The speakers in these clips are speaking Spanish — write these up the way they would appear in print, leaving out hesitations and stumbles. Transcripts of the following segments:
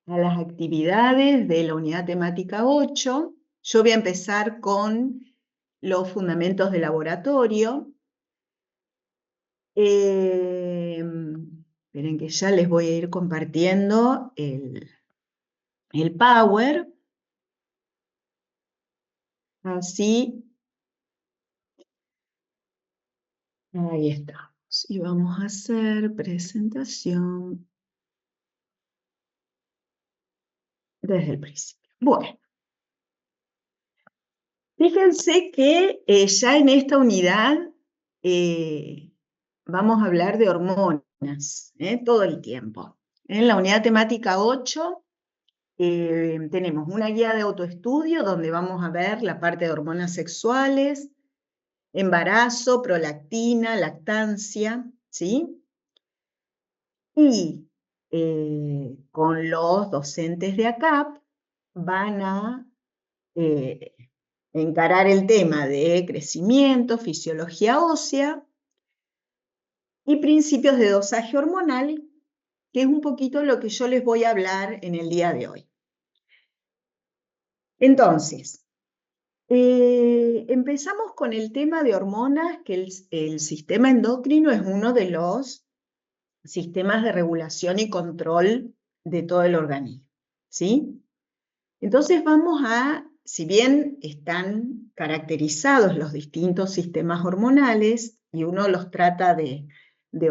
a las actividades de la unidad temática 8. Yo voy a empezar con los fundamentos de laboratorio. Esperen que ya les voy a ir compartiendo el Power. Así, ahí estamos. Y vamos a hacer presentación desde el principio. Bueno, fíjense que ya en esta unidad vamos a hablar de hormonas todo el tiempo. En la unidad temática 8 tenemos una guía de autoestudio donde vamos a ver la parte de hormonas sexuales, embarazo, prolactina, lactancia, ¿sí? Y con los docentes de ACAP van a encarar el tema de crecimiento, fisiología ósea y principios de dosaje hormonal, que es un poquito lo que yo les voy a hablar en el día de hoy. Entonces, empezamos con el tema de hormonas, que el sistema endocrino es uno de los sistemas de regulación y control de todo el organismo, ¿sí? Entonces vamos a, si bien están caracterizados los distintos sistemas hormonales y uno los trata de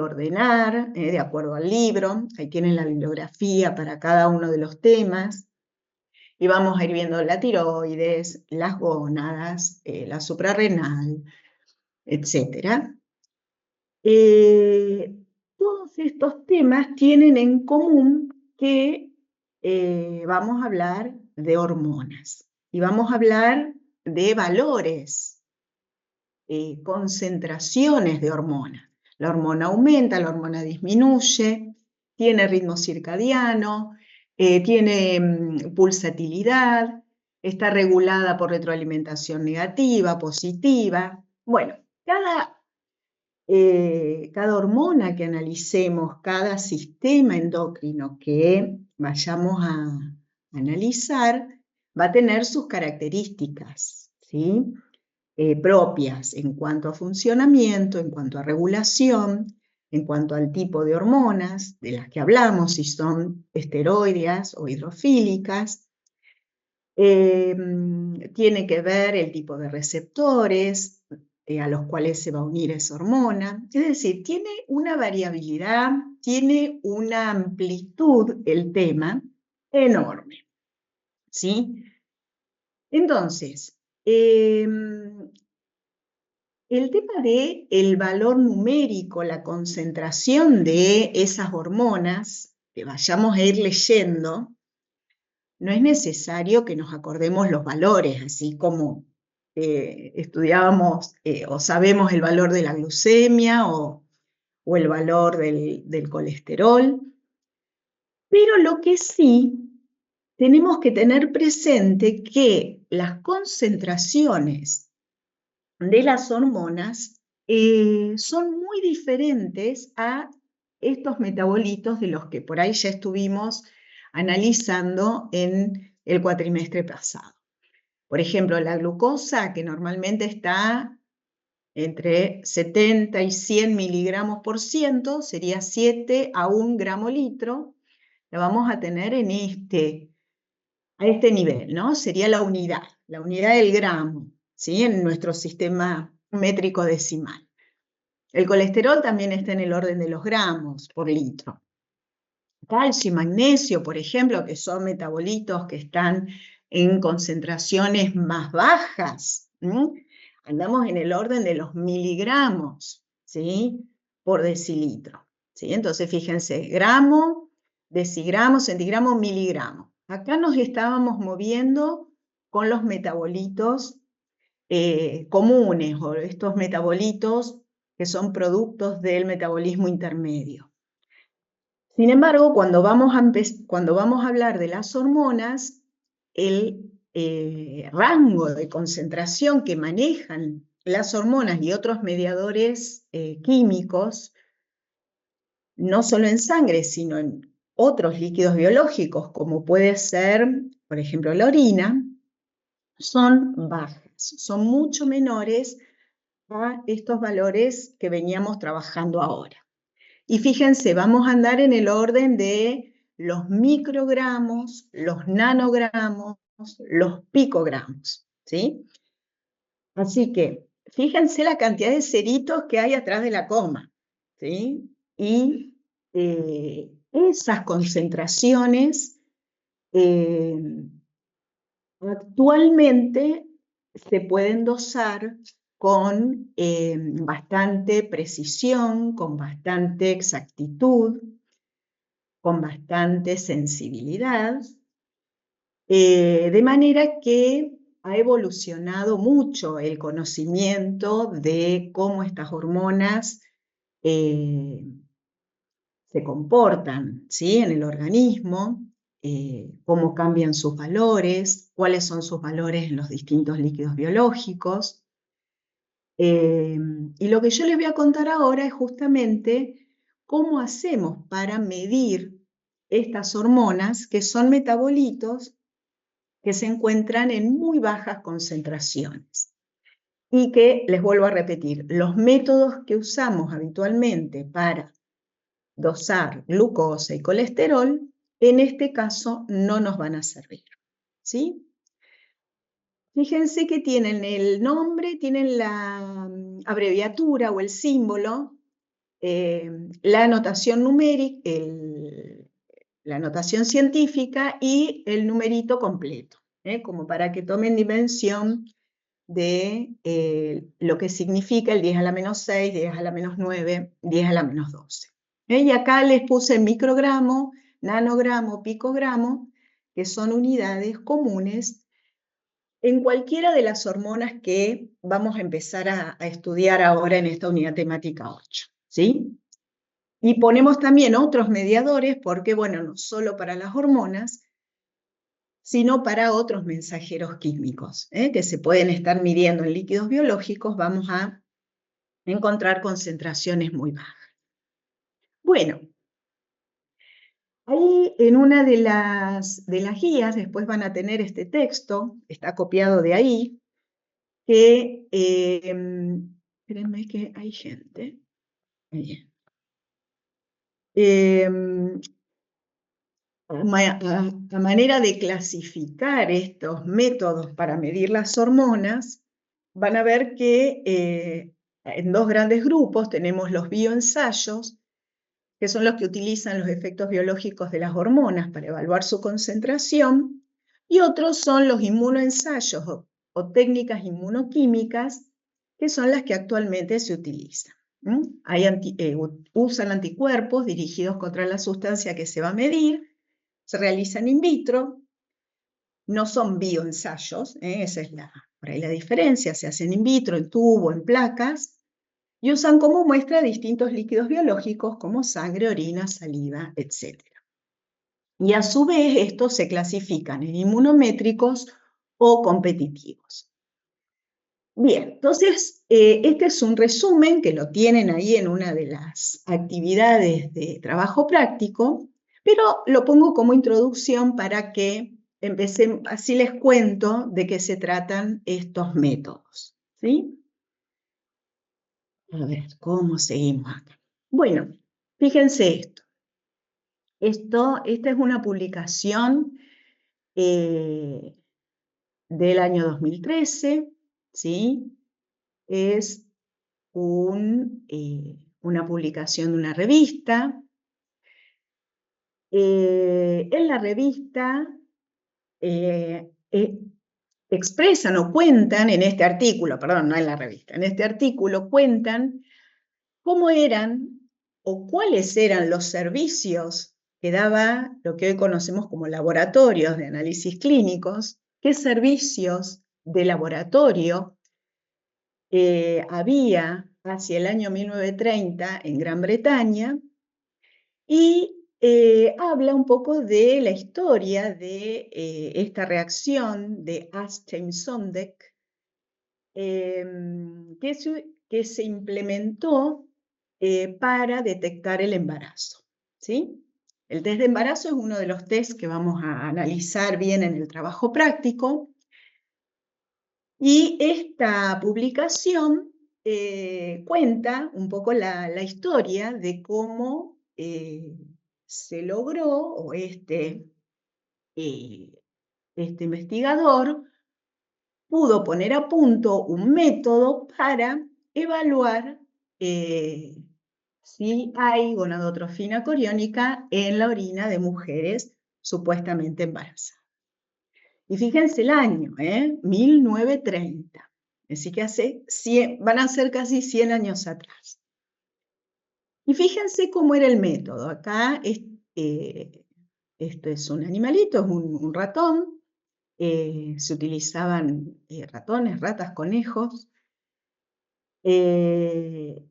ordenar de acuerdo al libro, ahí tienen la bibliografía para cada uno de los temas, y vamos a ir viendo la tiroides, las gónadas, la suprarrenal, etc. Todos estos temas tienen en común que vamos a hablar de hormonas y vamos a hablar de valores, concentraciones de hormonas. La hormona aumenta, la hormona disminuye, tiene ritmo circadiano, tiene pulsatilidad, está regulada por retroalimentación negativa, positiva. Bueno, cada hormona que analicemos, cada sistema endocrino que vayamos a analizar, va a tener sus características, ¿sí? Propias en cuanto a funcionamiento, en cuanto a regulación, en cuanto al tipo de hormonas de las que hablamos, si son esteroideas o hidrofílicas. Tiene que ver el tipo de receptores a los cuales se va a unir esa hormona. Es decir, tiene una variabilidad, tiene una amplitud el tema enorme, ¿sí? Entonces, el tema del valor numérico, la concentración de esas hormonas, que vayamos a ir leyendo, no es necesario que nos acordemos los valores, así como estudiábamos o sabemos el valor de la glucemia o el valor del colesterol, pero lo que sí tenemos que tener presente que las concentraciones de las hormonas son muy diferentes a estos metabolitos de los que por ahí ya estuvimos analizando en el cuatrimestre pasado. Por ejemplo, la glucosa, que normalmente está entre 70 y 100 miligramos por ciento, sería 7 a 1 gramo litro, la vamos a tener a este nivel, ¿no? Sería la unidad del gramo, ¿sí? En nuestro sistema métrico decimal. El colesterol también está en el orden de los gramos por litro. Calcio y magnesio, por ejemplo, que son metabolitos que están en concentraciones más bajas, andamos en el orden de los miligramos, ¿sí? Por decilitro, ¿sí? Entonces, fíjense, gramo, decigramo, centigramo, miligramo. Acá nos estábamos moviendo con los metabolitos comunes, o estos metabolitos que son productos del metabolismo intermedio. Sin embargo, cuando vamos a hablar de las hormonas, el rango de concentración que manejan las hormonas y otros mediadores químicos, no solo en sangre, sino en otros líquidos biológicos, como puede ser, por ejemplo, la orina, son bajas, son mucho menores a estos valores que veníamos trabajando ahora. Y fíjense, vamos a andar en el orden de los microgramos, los nanogramos, los picogramos, ¿sí? Así que fíjense la cantidad de ceritos que hay atrás de la coma, ¿sí? Y esas concentraciones actualmente se pueden dosar con bastante precisión, con bastante exactitud, con bastante sensibilidad, de manera que ha evolucionado mucho el conocimiento de cómo estas hormonas eh, se comportan, ¿sí?, en el organismo, cómo cambian sus valores, cuáles son sus valores en los distintos líquidos biológicos. Y lo que yo les voy a contar ahora es justamente cómo hacemos para medir estas hormonas, que son metabolitos que se encuentran en muy bajas concentraciones. Y que, les vuelvo a repetir, los métodos que usamos habitualmente para dosar glucosa y colesterol, en este caso no nos van a servir, ¿sí? Fíjense que tienen el nombre, tienen la abreviatura o el símbolo, la notación numérica, la notación científica y el numerito completo, como para que tomen dimensión de lo que significa el 10 a la menos 6, 10 a la menos 9, 10 a la menos 12. Y acá les puse microgramo, nanogramo, picogramo, que son unidades comunes en cualquiera de las hormonas que vamos a empezar a estudiar ahora en esta unidad temática 8, ¿sí? Y ponemos también otros mediadores porque, bueno, no solo para las hormonas, sino para otros mensajeros químicos, que se pueden estar midiendo en líquidos biológicos, vamos a encontrar concentraciones muy bajas. Bueno, ahí en una de las guías, después van a tener este texto, está copiado de ahí, que, espérenme que hay gente. Ahí. A manera de clasificar estos métodos para medir las hormonas, van a ver que en dos grandes grupos tenemos los bioensayos, que son los que utilizan los efectos biológicos de las hormonas para evaluar su concentración, y otros son los inmunoensayos o técnicas inmunoquímicas, que son las que actualmente se utilizan. Usan anticuerpos dirigidos contra la sustancia que se va a medir, se realizan in vitro, no son bioensayos, esa es por ahí la diferencia, se hacen in vitro, en tubo, en placas, y usan como muestra distintos líquidos biológicos como sangre, orina, saliva, etc. Y a su vez estos se clasifican en inmunométricos o competitivos. Bien, entonces este es un resumen que lo tienen ahí en una de las actividades de trabajo práctico, pero lo pongo como introducción para que empecemos, así les cuento de qué se tratan estos métodos, ¿sí? A ver, ¿cómo seguimos acá? Bueno, fíjense esto. Esta es una publicación del año 2013, ¿sí? Es una publicación de una revista. En la revista expresan o cuentan en este artículo, perdón, no en la revista, en este artículo cuentan cómo eran o cuáles eran los servicios que daba lo que hoy conocemos como laboratorios de análisis clínicos, qué servicios de laboratorio había hacia el año 1930 en Gran Bretaña, y habla un poco de la historia de esta reacción de Aschheim-Sondek, que se implementó para detectar el embarazo, ¿sí? El test de embarazo es uno de los tests que vamos a analizar bien en el trabajo práctico. Y esta publicación cuenta un poco la historia de cómo se logró, o este investigador pudo poner a punto un método para evaluar si hay gonadotrofina coriónica en la orina de mujeres supuestamente embarazadas. Y fíjense el año, 1930. Así que van a ser casi 100 años atrás. Y fíjense cómo era el método. Acá esto es un animalito, es un ratón. Se utilizaban ratones, ratas, conejos. Y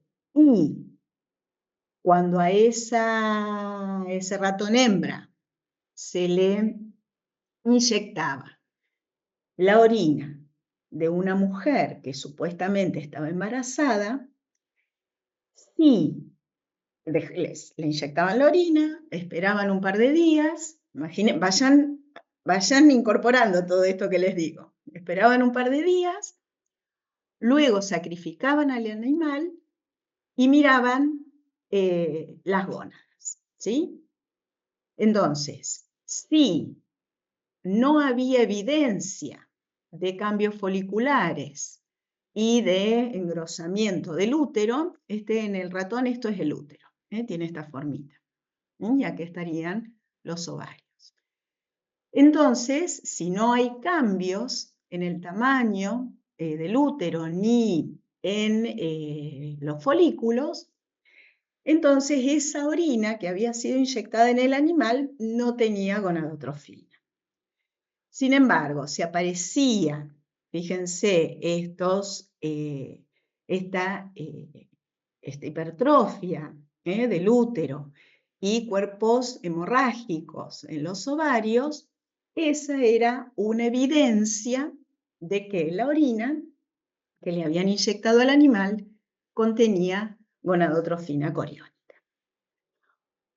cuando a ese ratón hembra se le inyectaba la orina de una mujer que supuestamente estaba embarazada, si le inyectaban la orina, esperaban un par de días, imaginen, vayan incorporando todo esto que les digo, esperaban un par de días, luego sacrificaban al animal y miraban las gónadas, ¿sí? Entonces, si no había evidencia de cambios foliculares y de engrosamiento del útero, en el ratón esto es el útero, tiene esta formita, y aquí estarían los ovarios. Entonces, si no hay cambios en el tamaño del útero ni en los folículos, entonces esa orina que había sido inyectada en el animal no tenía gonadotrofina. Sin embargo, si aparecía, fíjense, esta hipertrofia del útero y cuerpos hemorrágicos en los ovarios, esa era una evidencia de que la orina que le habían inyectado al animal contenía gonadotrofina coriónica.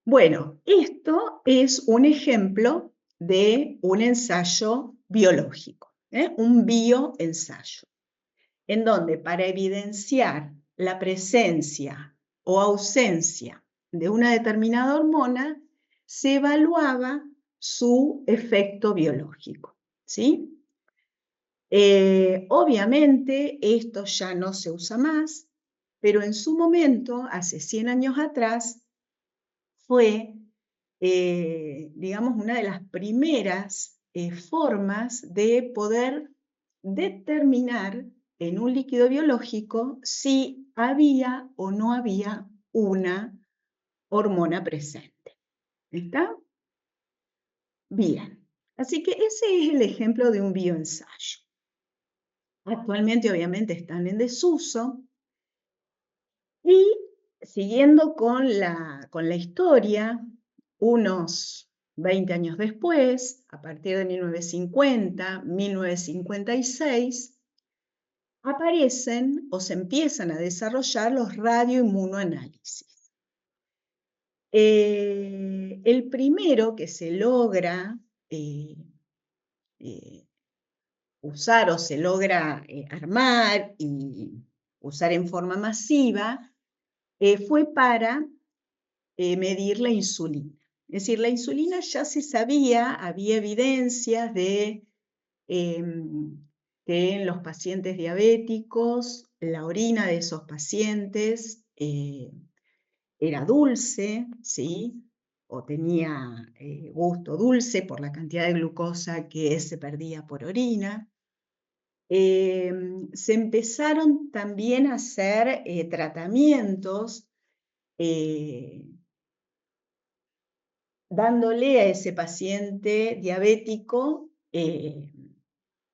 Bueno, esto es un ejemplo de un ensayo biológico, un bioensayo, en donde para evidenciar la presencia o ausencia de una determinada hormona, se evaluaba su efecto biológico, ¿sí? Obviamente esto ya no se usa más, pero en su momento, hace 100 años atrás, fue, digamos, una de las primeras formas de poder determinar en un líquido biológico si había o no había una hormona presente. ¿Está? Bien. Así que ese es el ejemplo de un bioensayo. Actualmente, obviamente, están en desuso. Y siguiendo con la historia, unos 20 años después, a partir de 1950, 1956, aparecen o se empiezan a desarrollar los radioinmunoanálisis. El primero que se logra usar o se logra armar y usar en forma masiva fue para medir la insulina. Es decir, la insulina ya se sabía, había evidencias de que en los pacientes diabéticos la orina de esos pacientes era dulce, ¿sí? O tenía gusto dulce por la cantidad de glucosa que se perdía por orina. Se empezaron también a hacer tratamientos dándole a ese paciente diabético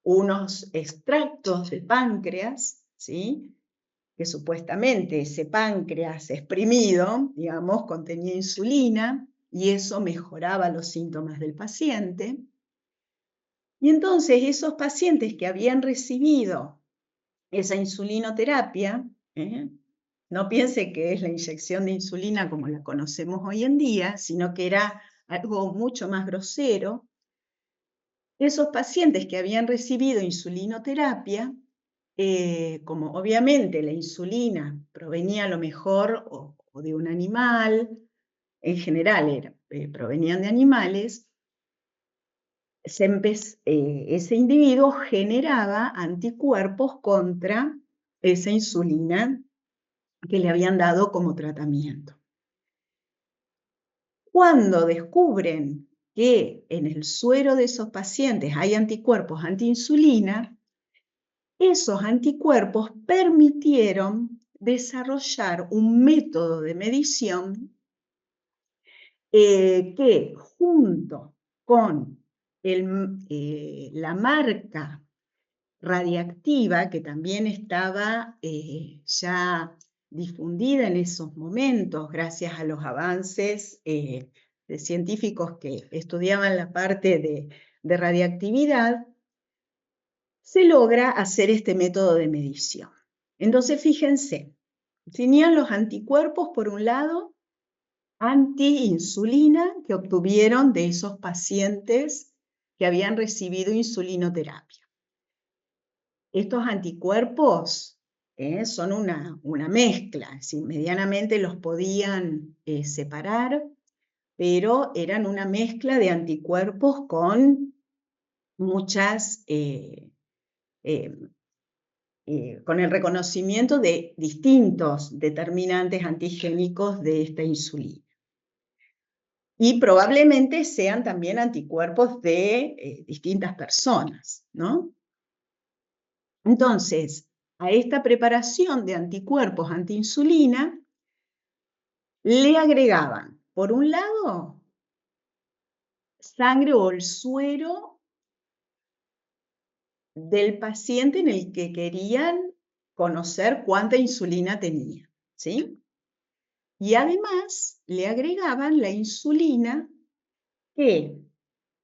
unos extractos de páncreas, ¿sí? Que supuestamente ese páncreas exprimido, digamos, contenía insulina y eso mejoraba los síntomas del paciente. Y entonces esos pacientes que habían recibido esa insulinoterapia, no piense que es la inyección de insulina como la conocemos hoy en día, sino que era algo mucho más grosero, esos pacientes que habían recibido insulinoterapia, como obviamente la insulina provenía a lo mejor o de un animal, en general provenían de animales, ese individuo generaba anticuerpos contra esa insulina que le habían dado como tratamiento. Cuando descubren que en el suero de esos pacientes hay anticuerpos antiinsulina, esos anticuerpos permitieron desarrollar un método de medición que junto con la marca radiactiva, que también estaba ya difundida en esos momentos gracias a los avances de científicos que estudiaban la parte de radiactividad, se logra hacer este método de medición. Entonces, fíjense, tenían los anticuerpos por un lado, antiinsulina que obtuvieron de esos pacientes que habían recibido insulinoterapia. Estos anticuerpos son una mezcla, si medianamente los podían separar, pero eran una mezcla de anticuerpos con muchas, con el reconocimiento de distintos determinantes antigénicos de esta insulina. Y probablemente sean también anticuerpos de distintas personas, ¿no? Entonces, a esta preparación de anticuerpos antiinsulina le agregaban, por un lado, sangre o el suero del paciente en el que querían conocer cuánta insulina tenía, ¿sí? Y además le agregaban la insulina que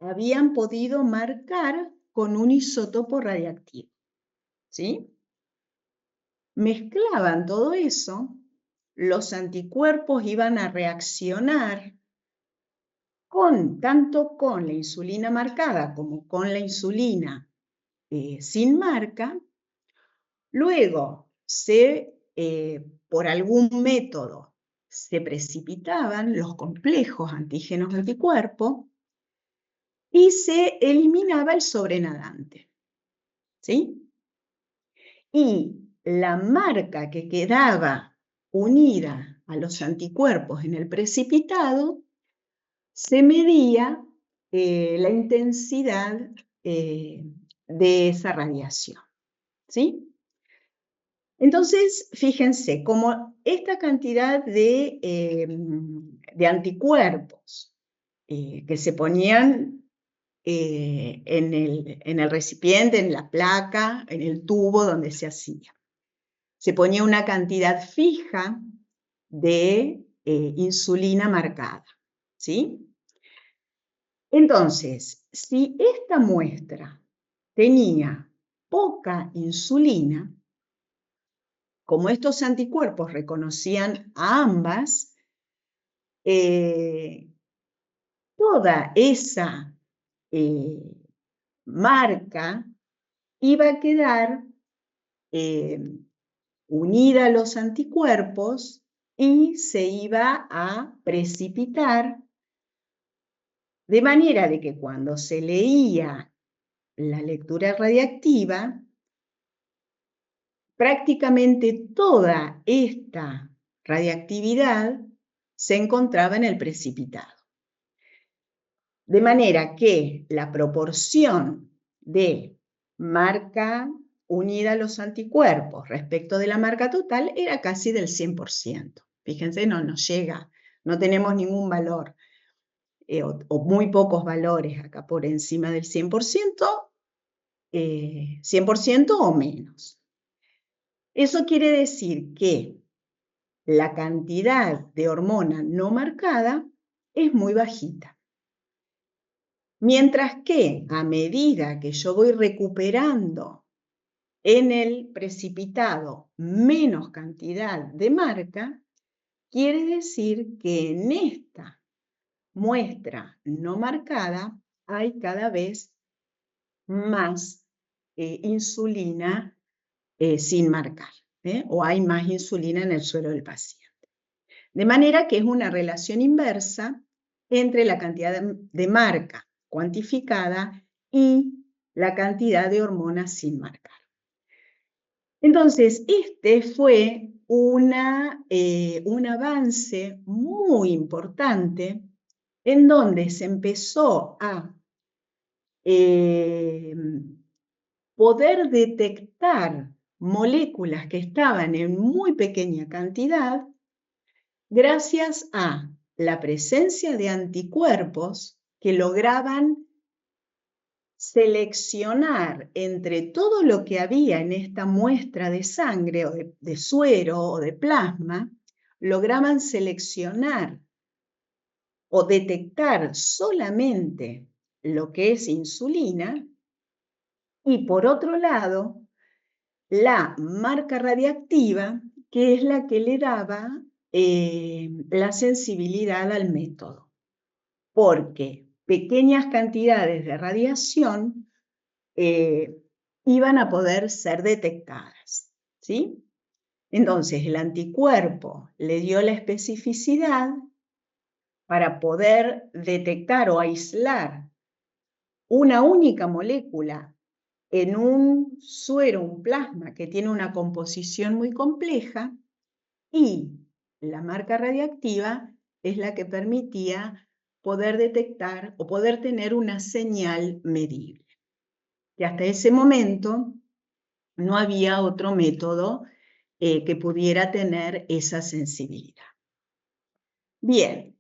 habían podido marcar con un isótopo radiactivo, ¿sí? Mezclaban todo eso, los anticuerpos iban a reaccionar tanto con la insulina marcada como con la insulina sin marca. Luego, por algún método, se precipitaban los complejos antígenos-anticuerpo y se eliminaba el sobrenadante, ¿sí? Y la marca que quedaba unida a los anticuerpos en el precipitado, se medía la intensidad de esa radiación, ¿sí? Entonces, fíjense, como esta cantidad de anticuerpos que se ponían en el recipiente, en la placa, en el tubo donde se hacía, se ponía una cantidad fija de insulina marcada, ¿sí? Entonces, si esta muestra tenía poca insulina, como estos anticuerpos reconocían a ambas, toda esa marca iba a quedar unida a los anticuerpos y se iba a precipitar, de manera de que cuando se leía la lectura radiactiva, prácticamente toda esta radiactividad se encontraba en el precipitado. De manera que la proporción de marca unida a los anticuerpos respecto de la marca total era casi del 100%. Fíjense, no nos llega, no tenemos ningún valor o muy pocos valores acá por encima del 100%, 100% o menos. Eso quiere decir que la cantidad de hormona no marcada es muy bajita. Mientras que a medida que yo voy recuperando en el precipitado menos cantidad de marca, quiere decir que en esta muestra no marcada, hay cada vez más insulina sin marcar, o hay más insulina en el suero del paciente. De manera que es una relación inversa entre la cantidad de marca cuantificada y la cantidad de hormonas sin marcar. Entonces, este fue un avance muy importante en donde se empezó a poder detectar moléculas que estaban en muy pequeña cantidad gracias a la presencia de anticuerpos que lograban seleccionar entre todo lo que había en esta muestra de sangre o de suero o de plasma, lograban seleccionar o detectar solamente lo que es insulina y por otro lado, la marca radiactiva, que es la que le daba la sensibilidad al método, porque pequeñas cantidades de radiación iban a poder ser detectadas, ¿sí? Entonces, el anticuerpo le dio la especificidad para poder detectar o aislar una única molécula en un suero, un plasma que tiene una composición muy compleja, y la marca radiactiva es la que permitía poder detectar o poder tener una señal medible. Y hasta ese momento no había otro método que pudiera tener esa sensibilidad. Bien,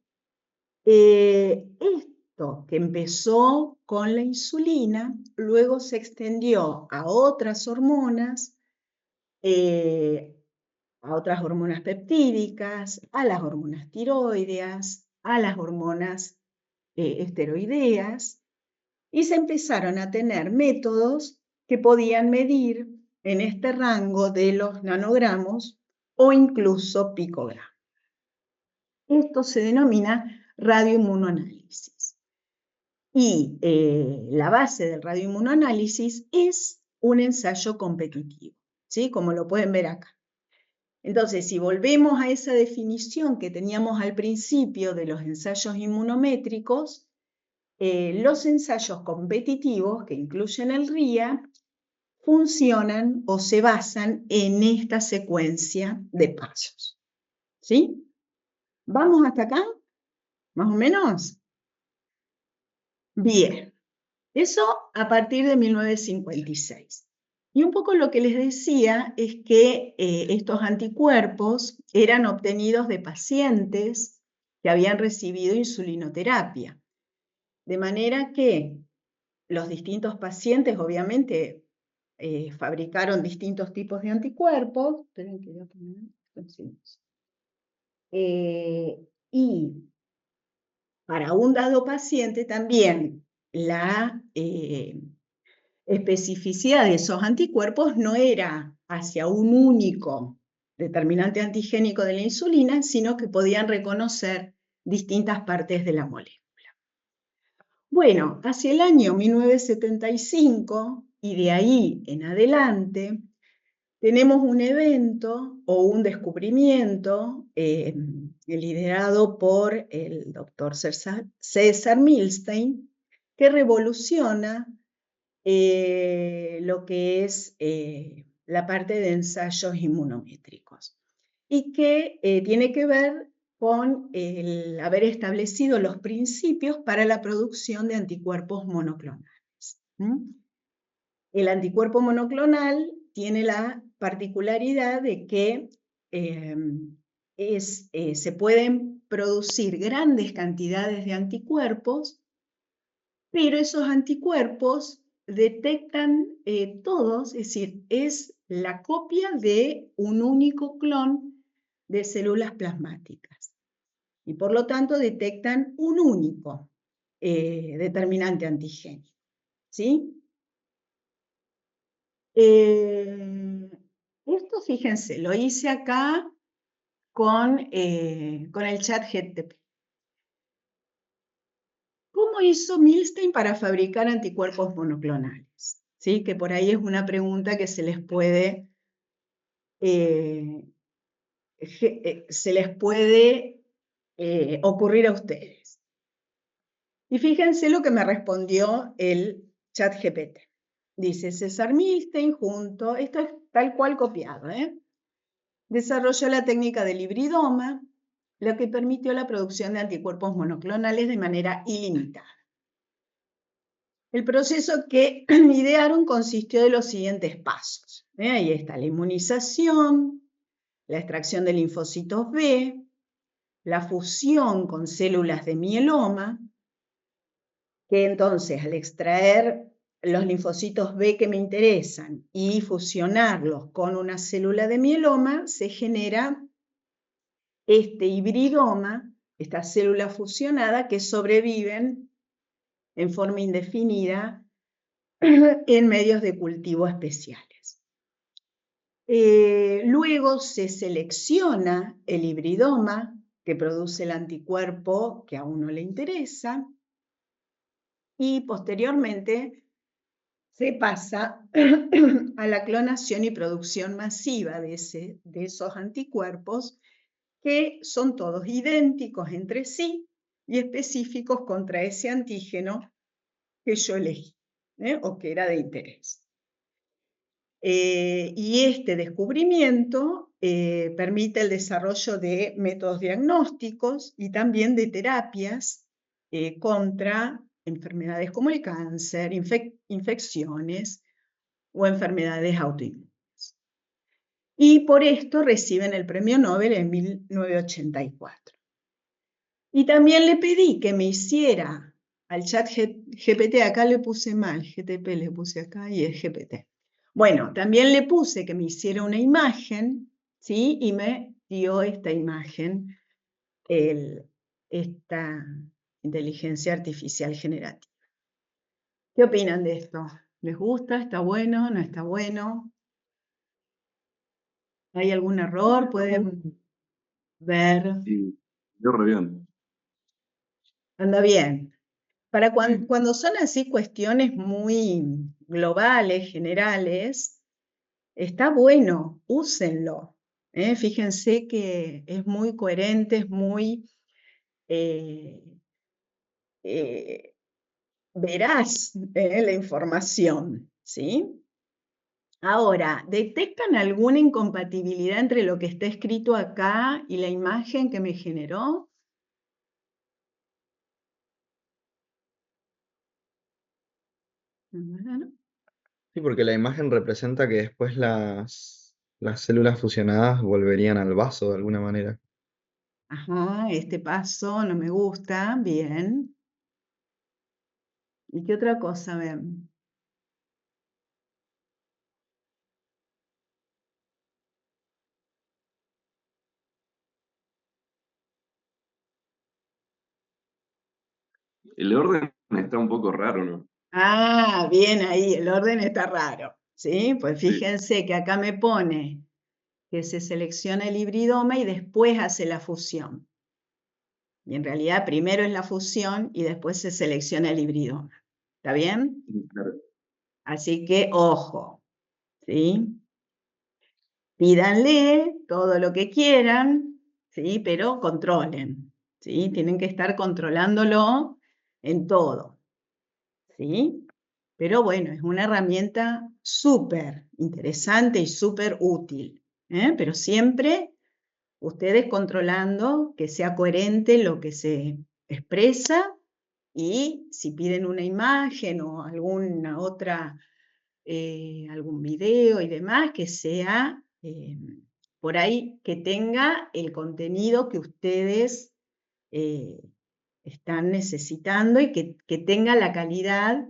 esto que empezó con la insulina, luego se extendió a otras hormonas, peptídicas, a las hormonas tiroideas, a las hormonas esteroideas, y se empezaron a tener métodos que podían medir en este rango de los nanogramos o incluso picogramos. Esto se denomina radioinmunoanálisis. Y la base del radioinmunoanálisis es un ensayo competitivo, ¿sí? Como lo pueden ver acá. Entonces, si volvemos a esa definición que teníamos al principio de los ensayos inmunométricos, los ensayos competitivos que incluyen el RIA funcionan o se basan en esta secuencia de pasos. ¿Sí? ¿Vamos hasta acá? ¿Más o menos? Bien, eso a partir de 1956. Y un poco lo que les decía es que estos anticuerpos eran obtenidos de pacientes que habían recibido insulinoterapia. De manera que los distintos pacientes, obviamente, fabricaron distintos tipos de anticuerpos. Esperen que voy a poner esto en silencio. Y para un dado paciente también la especificidad de esos anticuerpos no era hacia un único determinante antigénico de la insulina, sino que podían reconocer distintas partes de la molécula. Bueno, hacia el año 1975 y de ahí en adelante, tenemos un evento o un descubrimiento liderado por el doctor César Milstein, que revoluciona lo que es la parte de ensayos inmunométricos y que tiene que ver con el haber establecido los principios para la producción de anticuerpos monoclonales. El anticuerpo monoclonal tiene la particularidad de que se pueden producir grandes cantidades de anticuerpos, pero esos anticuerpos detectan todos, es decir, es la copia de un único clon de células plasmáticas y por lo tanto detectan un único determinante antigénico, ¿sí? Esto, fíjense, lo hice acá con el chat GTP. ¿cómo hizo Milstein para fabricar anticuerpos monoclonales? ¿Sí? Que por ahí es una pregunta que se les puede ocurrir a ustedes. Y fíjense lo que me respondió el ChatGPT. Dice, César Milstein esto es tal cual copiado, desarrolló la técnica del hibridoma, lo que permitió la producción de anticuerpos monoclonales de manera ilimitada. El proceso que idearon consistió de los siguientes pasos. Ahí está la inmunización, la extracción de linfocitos B, la fusión con células de mieloma, que entonces al extraer los linfocitos B que me interesan y fusionarlos con una célula de mieloma, se genera este hibridoma, esta célula fusionada, que sobreviven en forma indefinida en medios de cultivo especiales. Luego se selecciona el hibridoma que produce el anticuerpo que a uno le interesa y posteriormente se pasa a la clonación y producción masiva de esos anticuerpos que son todos idénticos entre sí y específicos contra ese antígeno que yo elegí o que era de interés. Y este descubrimiento permite el desarrollo de métodos diagnósticos y también de terapias contra enfermedades como el cáncer, infecciones o enfermedades autoinmunes. Y por esto reciben el premio Nobel en 1984. Y también le pedí que me hiciera al chat GPT, acá le puse mal, GTP le puse acá y es GPT. Bueno, también le puse que me hiciera una imagen, ¿sí? Y me dio esta imagen, esta inteligencia artificial generativa. ¿Qué opinan de esto? ¿Les gusta? ¿Está bueno? ¿No está bueno? ¿Hay algún error? ¿Pueden ver? Sí, yo re bien. Anda bien. Para cuando son así cuestiones muy globales, generales, está bueno, úsenlo. Fíjense que es muy coherente, es muy veraz la información, ¿sí? Ahora, ¿detectan alguna incompatibilidad entre lo que está escrito acá y la imagen que me generó? Sí, porque la imagen representa que después las células fusionadas volverían al vaso de alguna manera. Ajá, este paso no me gusta, bien. ¿Y qué otra cosa ven? El orden está un poco raro, ¿no? Ah, bien ahí, el orden está raro, ¿sí? Pues Sí. fíjense que acá me pone que se selecciona el hibridoma y después hace la fusión. Y en realidad primero es la fusión y después se selecciona el hibridoma. ¿Está bien? Claro. Así que ojo, ¿sí? Pídanle todo lo que quieran, ¿sí? Pero controlen, ¿sí? Tienen que estar controlándolo en todo, ¿sí? Pero bueno, es una herramienta súper interesante y súper útil, pero siempre ustedes controlando que sea coherente lo que se expresa y si piden una imagen o alguna otra, algún video y demás, que sea por ahí, que tenga el contenido que ustedes eh, están necesitando y que tenga la calidad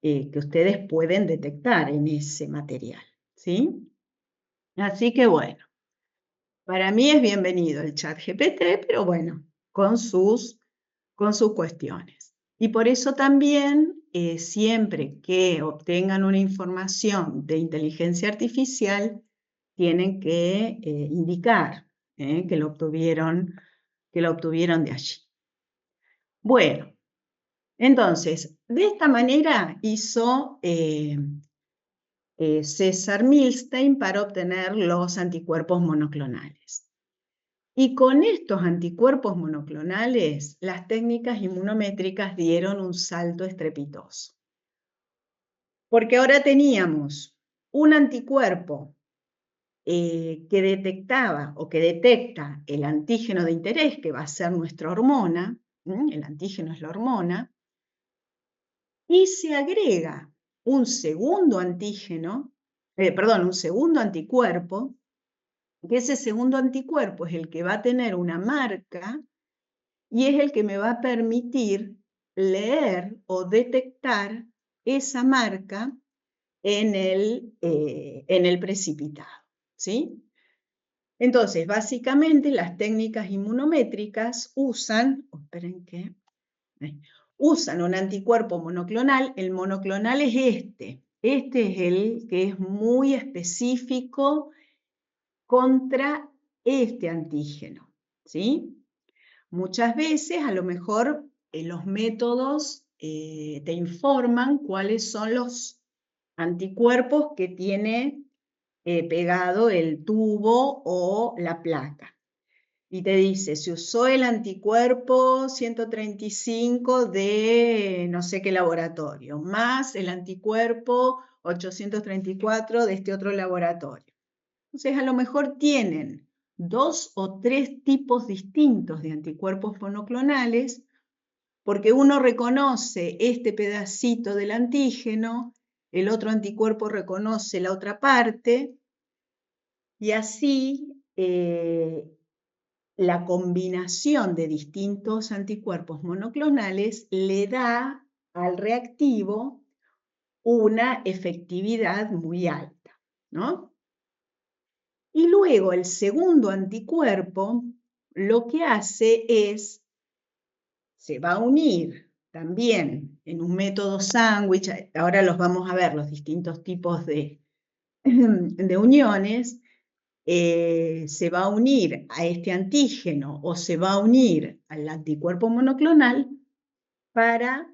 que ustedes pueden detectar en ese material, ¿sí? Así que bueno, para mí es bienvenido el chat GPT, pero bueno, con sus cuestiones. Y por eso también, siempre que obtengan una información de inteligencia artificial, tienen que indicar que lo obtuvieron de allí. Bueno, Entonces, de esta manera hizo César Milstein para obtener los anticuerpos monoclonales. Y con estos anticuerpos monoclonales, las técnicas inmunométricas dieron un salto estrepitoso. Porque ahora teníamos un anticuerpo que detectaba o que detecta el antígeno de interés, que va a ser nuestra hormona, el antígeno es la hormona, y se agrega un segundo antígeno, un segundo anticuerpo, que ese segundo anticuerpo es el que va a tener una marca y es el que me va a permitir leer o detectar esa marca en el precipitado, ¿sí? Entonces, básicamente las técnicas inmunométricas usan un anticuerpo monoclonal. El monoclonal es este es el que es muy específico contra este antígeno, ¿sí? Muchas veces, a lo mejor, los métodos te informan cuáles son los anticuerpos que tiene pegado el tubo o la placa. Y te dice, se usó el anticuerpo 135 de no sé qué laboratorio, más el anticuerpo 834 de este otro laboratorio. Entonces, a lo mejor tienen 2 o 3 tipos distintos de anticuerpos monoclonales, porque uno reconoce este pedacito del antígeno, el otro anticuerpo reconoce la otra parte, y así la combinación de distintos anticuerpos monoclonales le da al reactivo una efectividad muy alta, ¿no? Y luego el segundo anticuerpo lo que hace es, se va a unir también en un método sándwich, ahora los vamos a ver, los distintos tipos de uniones, se va a unir a este antígeno o se va a unir al anticuerpo monoclonal para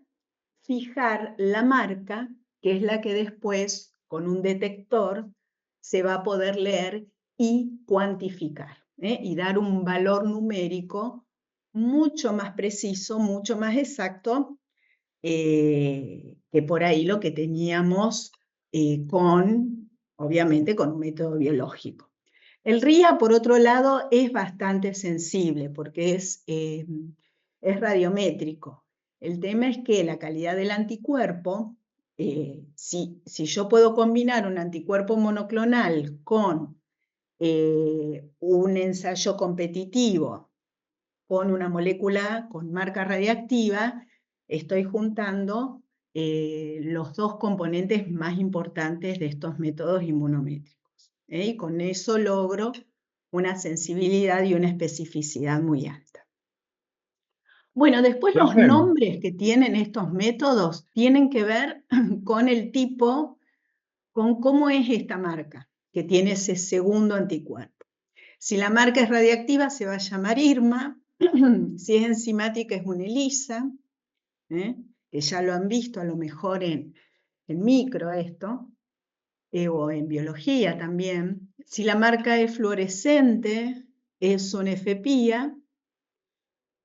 fijar la marca, que es la que después, con un detector, se va a poder leer y cuantificar, y dar un valor numérico mucho más preciso, mucho más exacto, que por ahí lo que teníamos obviamente, con un método biológico. El RIA, por otro lado, es bastante sensible porque es radiométrico. El tema es que la calidad del anticuerpo, si yo puedo combinar un anticuerpo monoclonal con un ensayo competitivo, con una molécula con marca radiactiva, estoy juntando los dos componentes más importantes de estos métodos inmunométricos. Y con eso logro una sensibilidad y una especificidad muy alta. Bueno, después los Profe, nombres que tienen estos métodos tienen que ver con el tipo, con cómo es esta marca que tiene ese segundo anticuerpo. Si la marca es radiactiva se va a llamar IRMA, si es enzimática es una ELISA, que ya lo han visto a lo mejor en micro esto, o en biología también. Si la marca es fluorescente es un FPIA,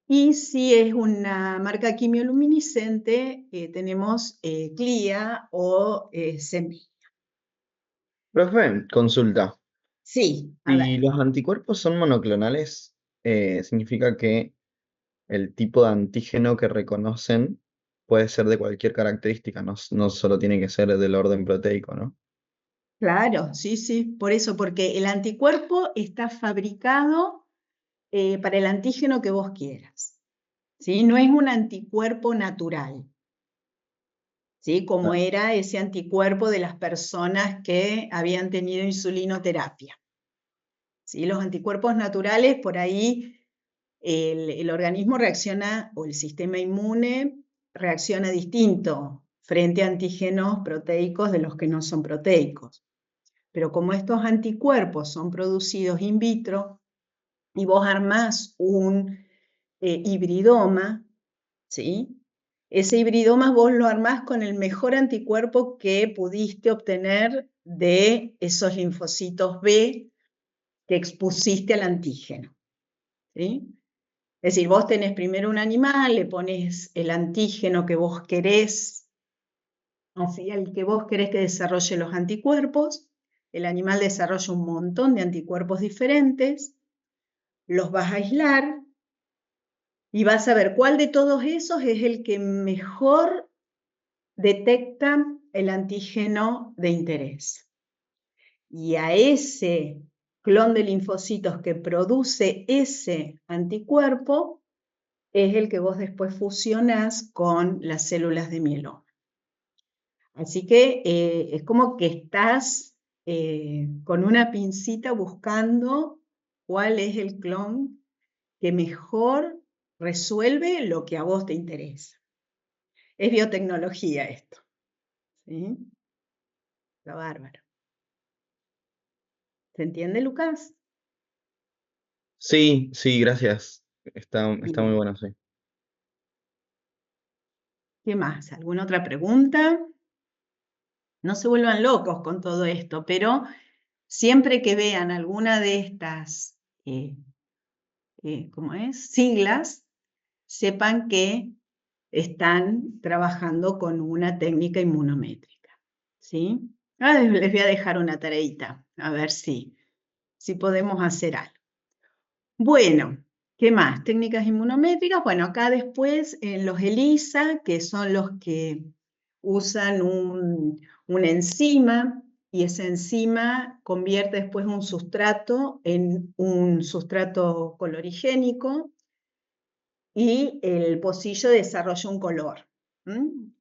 y si es una marca quimioluminiscente tenemos CLIA o CEMI. profe, consulta. Sí, a Si ver. los anticuerpos son monoclonales, significa que el tipo de antígeno que reconocen puede ser de cualquier característica, no solo tiene que ser del orden proteico, ¿no? Claro, sí, sí, por eso, porque el anticuerpo está fabricado para el antígeno que vos quieras, ¿sí? No es un anticuerpo natural, ¿sí? Como Ah, era ese anticuerpo de las personas que habían tenido insulinoterapia, ¿sí? Los anticuerpos naturales, por ahí el organismo reacciona, o el sistema inmune reacciona distinto frente a antígenos proteicos de los que no son proteicos. Pero como estos anticuerpos son producidos in vitro y vos armás un hibridoma, ¿sí? ese hibridoma vos lo armás con el mejor anticuerpo que pudiste obtener de esos linfocitos B que expusiste al antígeno, ¿sí? Es decir, vos tenés primero un animal, le pones el antígeno que vos querés, así al que vos querés que desarrolle los anticuerpos, el animal desarrolla un montón de anticuerpos diferentes, los vas a aislar y vas a ver cuál de todos esos es el que mejor detecta el antígeno de interés. Y a ese clon de linfocitos que produce ese anticuerpo es el que vos después fusionás con las células de mieloma. Así que es como que estás con una pincita buscando cuál es el clon que mejor resuelve lo que a vos te interesa. Es biotecnología esto, ¿sí? Está bárbaro. ¿Se entiende, Lucas? Sí, sí, gracias. Está muy Bien. bueno, sí. ¿Qué más? ¿Alguna otra pregunta? No se vuelvan locos con todo esto, pero siempre que vean alguna de estas, ¿cómo es? Siglas, sepan que están trabajando con una técnica inmunométrica, ¿sí? Ahora les voy a dejar una tareita, a ver si podemos hacer algo. Bueno, ¿qué más? Técnicas inmunométricas. Bueno, acá después en los ELISA, que son los que usan una enzima, y esa enzima convierte después un sustrato en un sustrato colorigénico, y el pocillo desarrolla un color.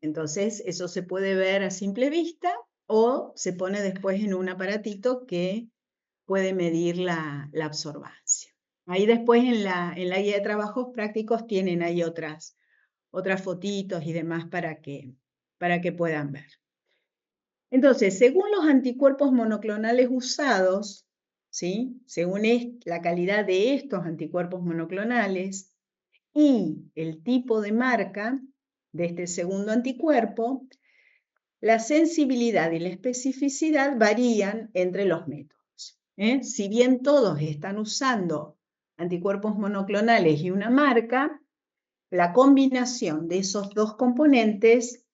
Entonces, eso se puede ver a simple vista o se pone después en un aparatito que puede medir la absorbancia. Ahí después en la guía de trabajos prácticos tienen ahí otras fotitos y demás para que puedan ver. Entonces, según los anticuerpos monoclonales usados, ¿sí? Según la calidad de estos anticuerpos monoclonales y el tipo de marca de este segundo anticuerpo, la sensibilidad y la especificidad varían entre los métodos. Si bien todos están usando anticuerpos monoclonales y una marca, la combinación de esos dos componentes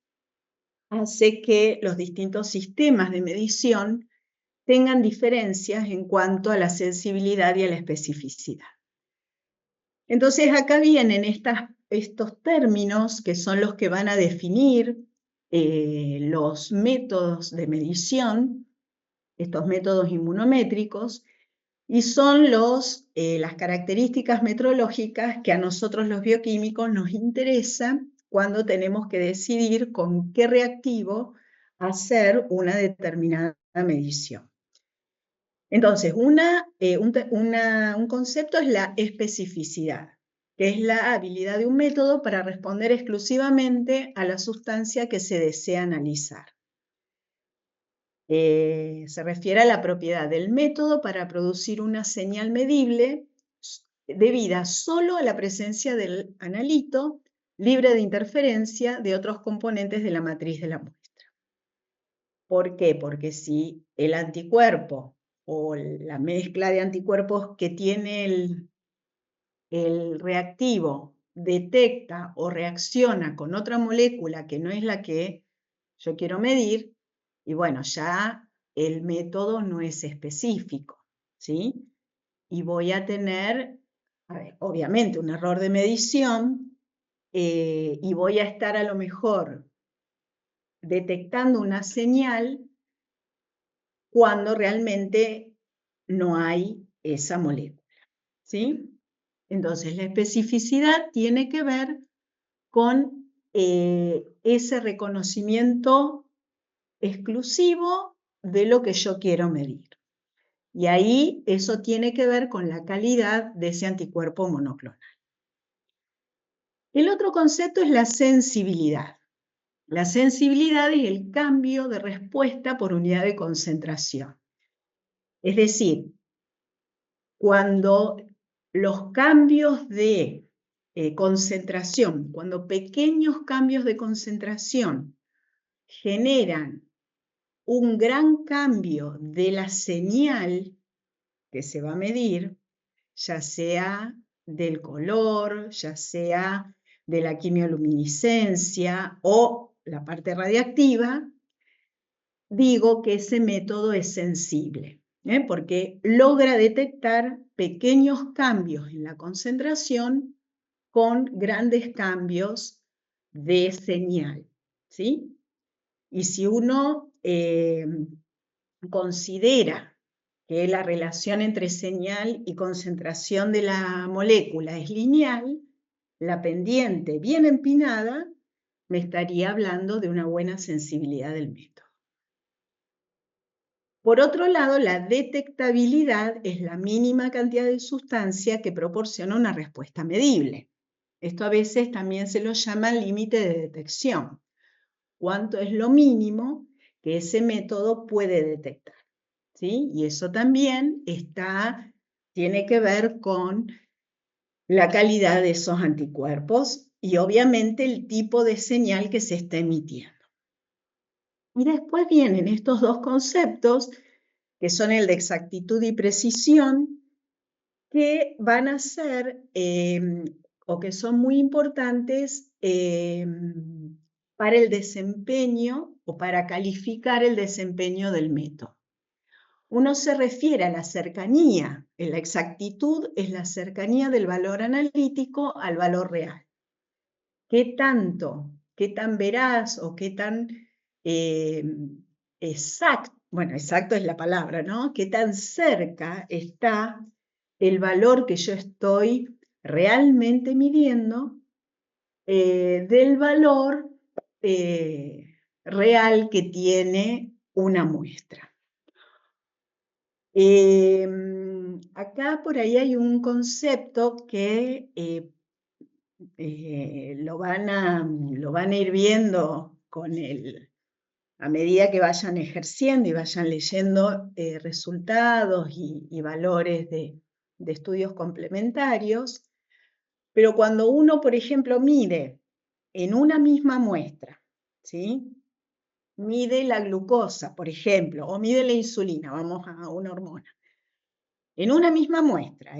hace que los distintos sistemas de medición tengan diferencias en cuanto a la sensibilidad y a la especificidad. Entonces acá vienen estos términos que son los que van a definir los métodos de medición, estos métodos inmunométricos, y son las características metrológicas que a nosotros los bioquímicos nos interesan cuando tenemos que decidir con qué reactivo hacer una determinada medición. Entonces, un concepto es la especificidad, que es la habilidad de un método para responder exclusivamente a la sustancia que se desea analizar. Se refiere a la propiedad del método para producir una señal medible debida solo a la presencia del analito, libre de interferencia de otros componentes de la matriz de la muestra. ¿Por qué? Porque si el anticuerpo o la mezcla de anticuerpos que tiene el reactivo detecta o reacciona con otra molécula que no es la que yo quiero medir, y bueno, ya el método no es específico, ¿sí? Y voy a tener, obviamente, un error de medición, y voy a estar a lo mejor detectando una señal cuando realmente no hay esa molécula, ¿sí? Entonces, la especificidad tiene que ver con ese reconocimiento exclusivo de lo que yo quiero medir. Y ahí eso tiene que ver con la calidad de ese anticuerpo monoclonal. El otro concepto es la sensibilidad. La sensibilidad es el cambio de respuesta por unidad de concentración. Es decir, cuando los cambios de concentración, cuando pequeños cambios de concentración generan un gran cambio de la señal que se va a medir, ya sea del color, ya sea de la quimioluminiscencia o la parte radiactiva, digo que ese método es sensible, porque logra detectar pequeños cambios en la concentración con grandes cambios de señal, ¿sí? Y si uno considera que la relación entre señal y concentración de la molécula es lineal, la pendiente bien empinada me estaría hablando de una buena sensibilidad del método. Por otro lado, la detectabilidad es la mínima cantidad de sustancia que proporciona una respuesta medible. Esto a veces también se lo llama límite de detección. ¿Cuánto es lo mínimo que ese método puede detectar? ¿Sí? Y eso también tiene que ver con la calidad de esos anticuerpos y obviamente el tipo de señal que se está emitiendo. Y después vienen estos dos conceptos, que son el de exactitud y precisión, que van a ser, o que son muy importantes para el desempeño o para calificar el desempeño del método. Uno se refiere a la cercanía, la exactitud es la cercanía del valor analítico al valor real. ¿Qué tanto, qué tan veraz o qué tan exacto, bueno, exacto es la palabra, ¿no? ¿Qué tan cerca está el valor que yo estoy realmente midiendo del valor real que tiene una muestra? Acá por ahí hay un concepto que lo van a ir viendo a medida que vayan ejerciendo y vayan leyendo resultados y valores de estudios complementarios. Pero cuando uno, por ejemplo, mide en una misma muestra, ¿sí? Mide la glucosa, por ejemplo, o mide la insulina, vamos a una hormona. En una misma muestra,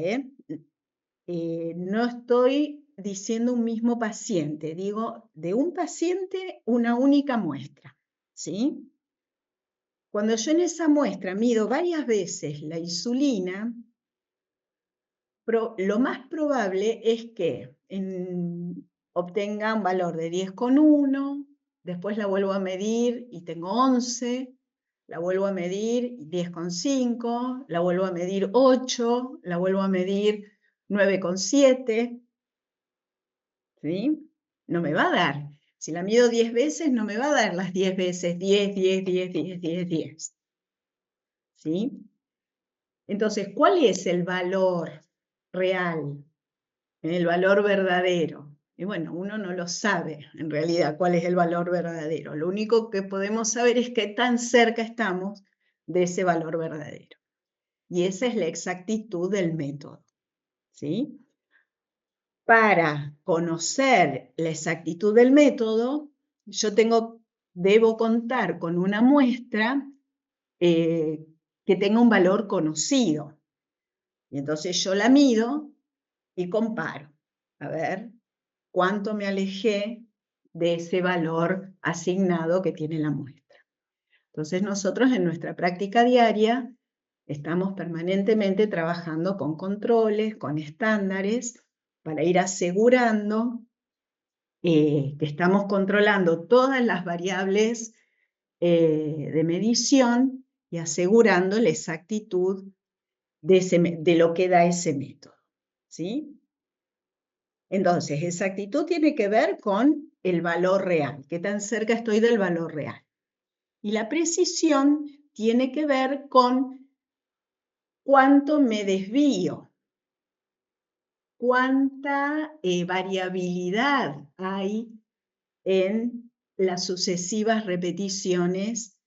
no estoy diciendo un mismo paciente, digo de un paciente una única muestra, ¿sí? Cuando yo en esa muestra mido varias veces la insulina, lo más probable es que obtenga un valor de 10,1, después la vuelvo a medir y tengo 11, la vuelvo a medir 10,5, la vuelvo a medir 8, la vuelvo a medir 9,7, ¿sí? No me va a dar. Si la mido 10 veces, no me va a dar las 10 veces, 10, 10, 10, 10, 10, 10. ¿Sí? Entonces, ¿cuál es el valor real? El valor verdadero. Y bueno, uno no lo sabe en realidad cuál es el valor verdadero. Lo único que podemos saber es qué tan cerca estamos de ese valor verdadero. Y esa es la exactitud del método. ¿Sí? Para conocer la exactitud del método, yo debo contar con una muestra que tenga un valor conocido. Y entonces yo la mido y comparo. A ver cuánto me alejé de ese valor asignado que tiene la muestra. Entonces nosotros en nuestra práctica diaria estamos permanentemente trabajando con controles, con estándares, para ir asegurando que estamos controlando todas las variables de medición y asegurando la exactitud de lo que da ese método. ¿Sí? Entonces, exactitud tiene que ver con el valor real, qué tan cerca estoy del valor real. Y la precisión tiene que ver con cuánto me desvío, cuánta variabilidad hay en las sucesivas repeticiones